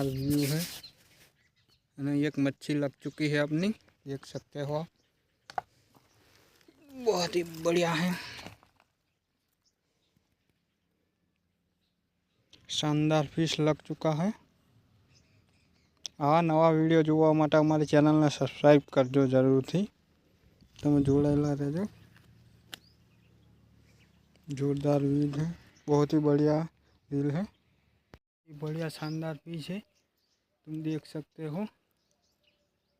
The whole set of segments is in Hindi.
शानदार व्यू है। एक मच्छी लग चुकी है अपनी, देख सकते हो, बहुत ही बढ़िया है, शानदार फिश लग चुका है। आ नवा वीडियो જોવા માટે અમારી ચેનલને સબસ્ક્રાઈબ કરજો જરૂરથી, તમે જોડાયેલા રહેજો। जोरदार व्यू है, बहुत ही बढ़िया दिल है, बढ़िया शानदार फिश है, तुम देख सकते हो,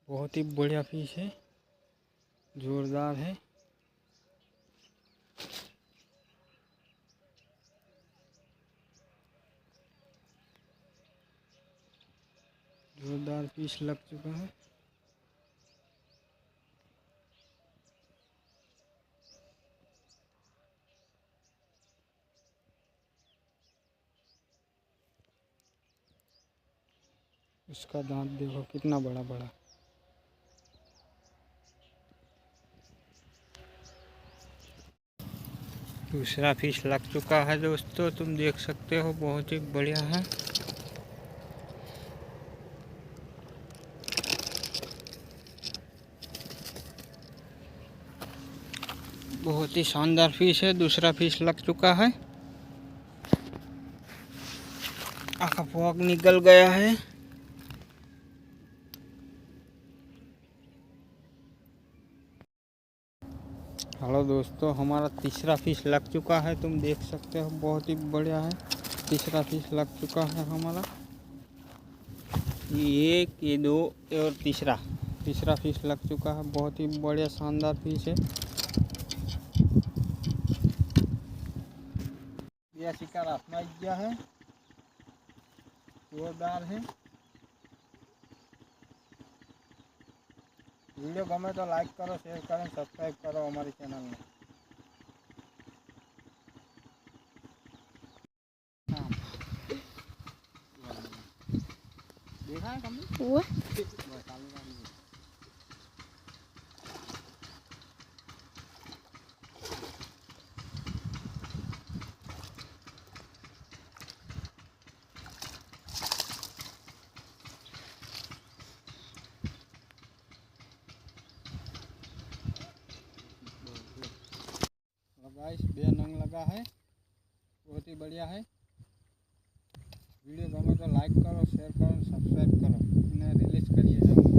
बहुत ही बढ़िया फिश है, जोरदार है। जोरदार फिश लग चुका है। उसका दांत देखो कितना बड़ा बड़ा। दूसरा फिश लग चुका है दोस्तों, तुम देख सकते हो, बहुत ही बढ़िया है। बहुत ही शानदार फिश है, दूसरा फिश लग चुका है। आखा फॉग निकल गया है। हेलो दोस्तों, हमारा तीसरा फिश लग चुका है, तुम देख सकते हो, बहुत ही बढ़िया है। तीसरा फिश लग चुका है हमारा, ये एक, ये दो और तीसरा फिश लग चुका है। बहुत ही बढ़िया शानदार फिश है। यह शिकार हाथ में आ गया है, जोरदार है। वीडियो गमे तो लाइक करो, शेयर करो, सब्सक्राइब करो हमारी चैनल में। देखा है कभी? गाइस, 2 नंग लगा है, बहुत ही बढ़िया है। वीडियो गमे तो लाइक करो, शेयर करो, सब्सक्राइब करो, इन्हें रिलीज करिए।